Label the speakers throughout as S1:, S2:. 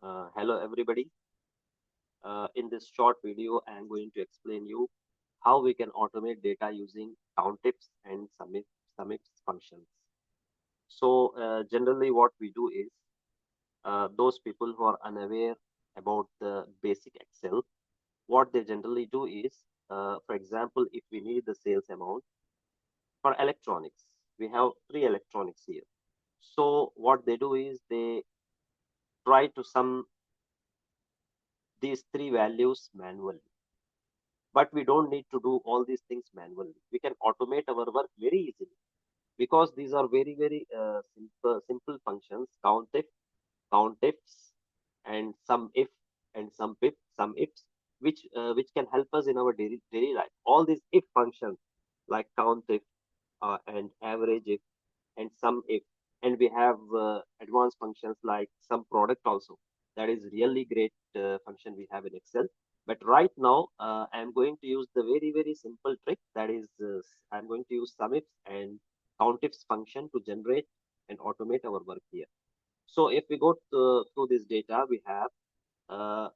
S1: Hello everybody. In this short video, I am going to explain you how we can automate data using Countifs and Sumifs functions. Generally what we do is, those people who are unaware about the basic Excel, what they generally do is, for example, if we need the sales amount for electronics, we have three electronics here. So what they do is they try to sum these three values manually. But we don't need to do all these things manually. We can automate our work very easily because these are very simple functions: countifs, and some if, and some ifs, which can help us in our daily life. All these if functions like countif, and average if, and some if, and we have advanced functions like some product also. That is really great function we have in Excel. But right now, I'm going to use the very simple trick. That is, I'm going to use sumifs and countifs function to generate and automate our work here. So if we go through this data, we have uh,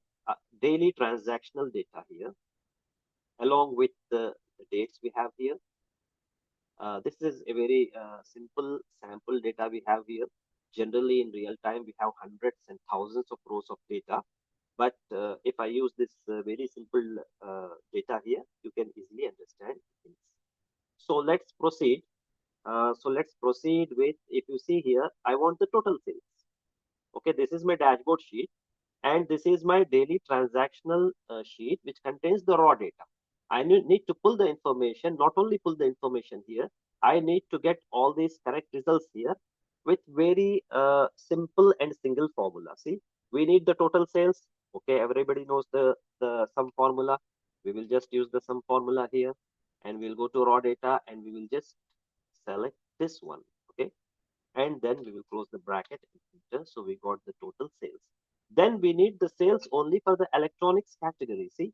S1: daily transactional data here, along with the dates we have here. This is a very simple sample data we have here. Generally, in real time, we have hundreds and thousands of rows of data. But if I use this very simple data here, you can easily understand things. So let's proceed. Let's proceed with, if you see here, I want the total sales. Okay, this is my dashboard sheet, and this is my daily transactional sheet, which contains the raw data. I need to pull the information, not only pull the information here, I need to get all these correct results here with very simple and single formula. See, we need the total sales. Okay, everybody knows the sum formula. We will just use the sum formula here, and we'll go to raw data, and we will just select this one. Okay, and then we will close the bracket and enter. So we got the total sales. Then we need the sales only for the electronics category. See,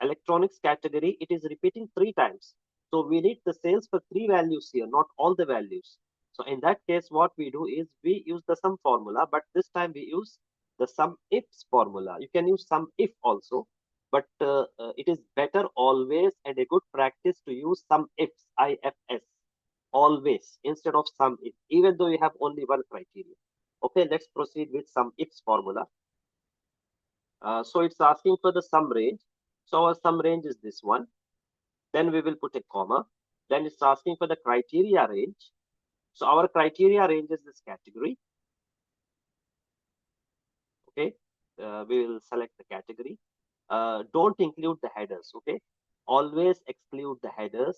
S1: electronics category, it is repeating three times. So we need the sales for three values here, not all the values. So in that case, what we do is we use the sum formula, but this time we use the sum ifs formula. You can use sum if also, but it is better always and a good practice to use sum ifs, IFS, always, instead of sum if, even though you have only one criteria. Okay, let's proceed with sum ifs formula. So it's asking for the sum range. So our sum range is this one. Then we will put a comma. Then it's asking for the criteria range. So our criteria range is this category. Okay, we will select the category. Don't include the headers. Okay, always exclude the headers.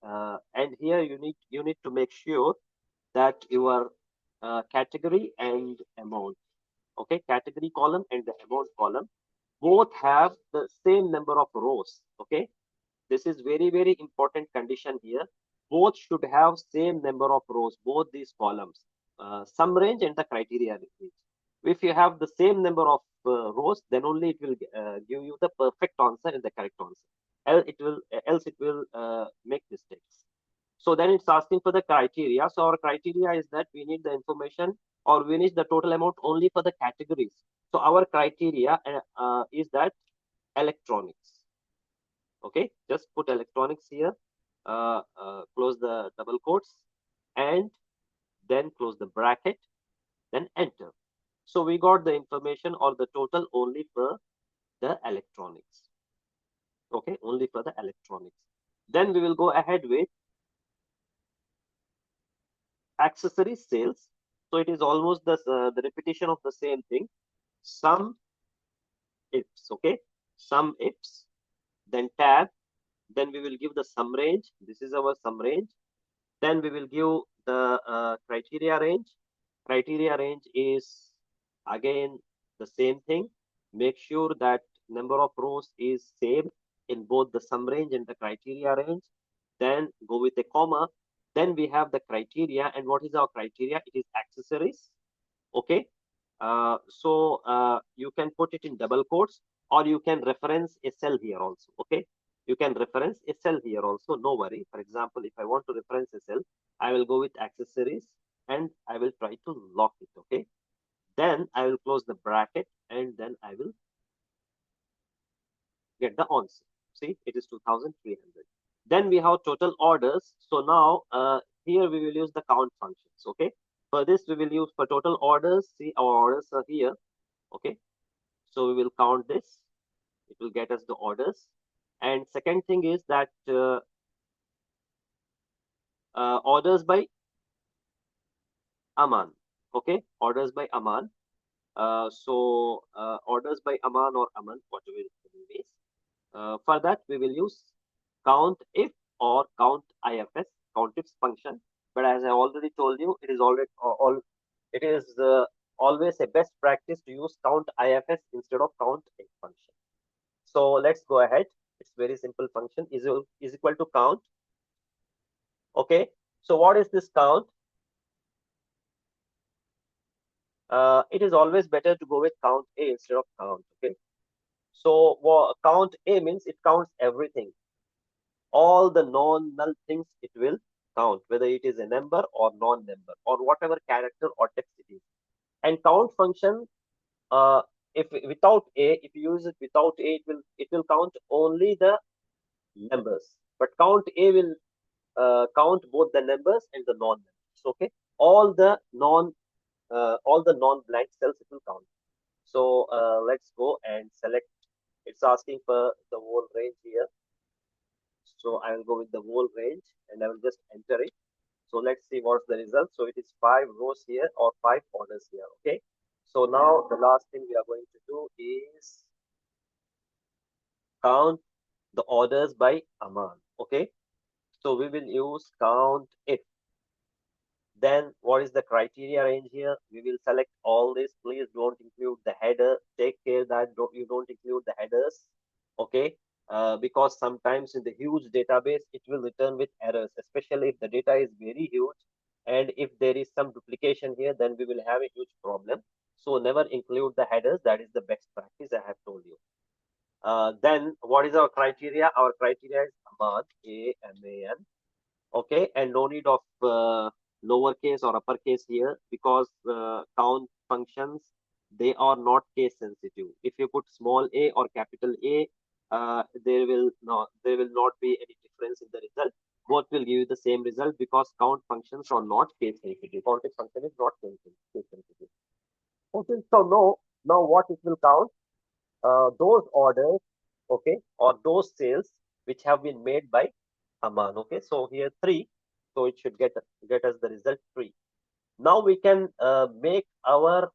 S1: And here you need to make sure that your category and amount, okay, category column and the amount column, both have the same number of rows. Okay, this is very important condition here. Both should have same number of rows, both these columns, sum range and the criteria range. If you have the same number of rows, then only it will give you the perfect answer and the correct answer. Else it will make mistakes. So then it's asking for the criteria. So our criteria is that we need the information, or we need the total amount only for the categories. So our criteria is that electronics. Okay, just put electronics here, close the double quotes, and then close the bracket, then enter. So we got the information or the total only for the electronics. Okay, only for the electronics. Then we will go ahead with accessory sales. So it is almost the repetition of the same thing. Sum ifs, okay, sum ifs, then tab, then we will give the sum range. This is our sum range. Then we will give the criteria range. Criteria range is again the same thing. Make sure that number of rows is same in both the sum range and the criteria range. Then go with a comma. Then we have the criteria. And what is our criteria? It is accessories. Okay. You can put it in double quotes, or you can reference a cell here also. Okay. You can reference a cell here also. No worry. For example, if I want to reference a cell, I will go with accessories and I will try to lock it. Okay. Then I will close the bracket get the answer. See, it is 2300. Then we have total orders. So now here we will use the count functions. Okay. For this we will use for total orders. See, our orders are here. Okay. So we will count this. It will get us the orders. And second thing is that orders by Aman. Okay. Orders by Aman. Orders by Aman or Aman, whatever it is. For that, we will use count if or count ifs, countifs function. But as I already told you, it is already all. It is always a best practice to use count ifs instead of count if function. So let's go ahead. It's very simple function is equal to count. Okay. So what is this count? It is always better to go with count a instead of count. Okay. So count a means it counts everything. All the non-null things it will count, whether it is a number or non-number or whatever character or text it is. And count function, uh, if without a, if you use it without a, it will count only the numbers. But count a will count both the numbers and the non-numbers. Okay, all the non-blank cells it will count. So let's go and select. It's asking for the whole range here. So I will go with the whole range and I will just enter it. So let's see what's the result. So it is 5 rows here or 5 orders here. Okay. So now the last thing we are going to do is count the orders by Aman. Okay. So we will use count if. Then what is the criteria range here? We will select all this. Please don't include the header. Take care that you don't include the headers. Okay. Because sometimes in the huge database, it will return with errors, especially if the data is very huge. And if there is some duplication here, then we will have a huge problem. So never include the headers. That is the best practice I have told you. Then what is our criteria? Our criteria is Aman, A-M-A-N. Okay, and no need of lowercase or uppercase here because count functions, they are not case sensitive. If you put small a or capital A, there will not be any difference in the result. Both will give you the same result because count functions are not case sensitive. Counting function is not case sensitive. Okay, so now what it will count? Those orders, okay, or those sales which have been made by Aman. Okay, so here 3, so it should get us the result 3. Now we can make uh,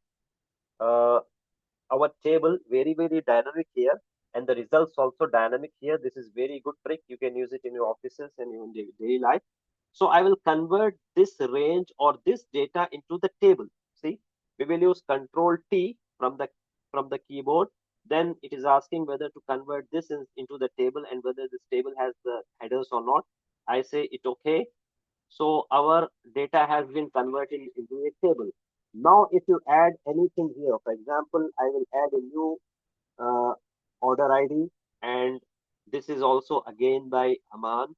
S1: our table very dynamic here, and the results also dynamic here. This is very good trick. You can use it in your offices and in your daily life. So I will convert this range or this data into the table. See, we will use Control T from the keyboard. Then it is asking whether to convert this into the table and whether this table has the headers or not. I say it okay. So our data has been converted into a table. Now, if you add anything here, for example, I will add a new uh, order ID, and this is also again by Aman,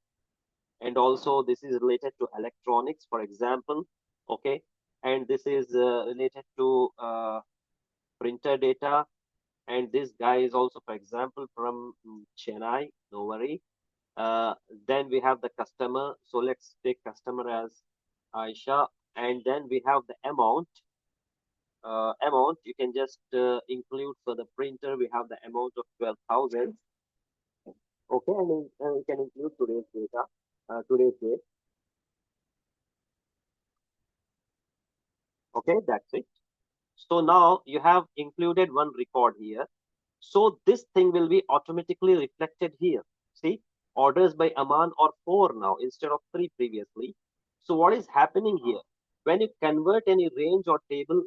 S1: and also this is related to electronics, for example. Okay, and this is related to printer data, and this guy is also, for example, from Chennai. No worry. Uh, then we have the customer. So let's take customer as Aisha, and then we have the amount. Amount you can just include for the printer. We have the amount of 12,000. Okay, and we can include today's data, today's date. Okay, that's it. So now you have included one record here. So this thing will be automatically reflected here. See, orders by Aman are 4 now instead of 3 previously. So what is happening here? When you convert any range or table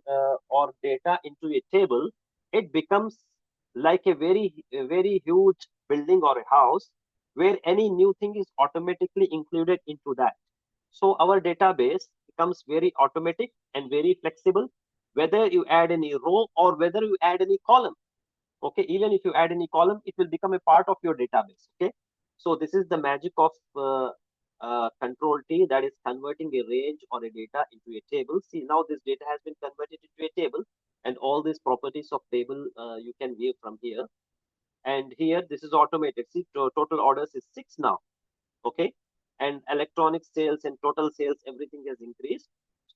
S1: or data into a table, it becomes like a very huge building or a house where any new thing is automatically included into that. So our database becomes very automatic and very flexible, whether you add any row or whether you add any column. Okay, even if you add any column, it will become a part of your database. Okay, so this is the magic of Control T, that is converting a range or a data into a table. See, now this data has been converted into a table, and all these properties of table you can view from here. And here this is automated. See, total orders is 6 now. Okay, and electronic sales and total sales, everything has increased.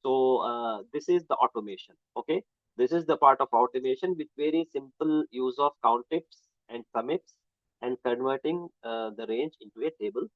S1: So this is the automation. Okay, this is the part of automation with very simple use of countifs and sumifs and converting the range into a table.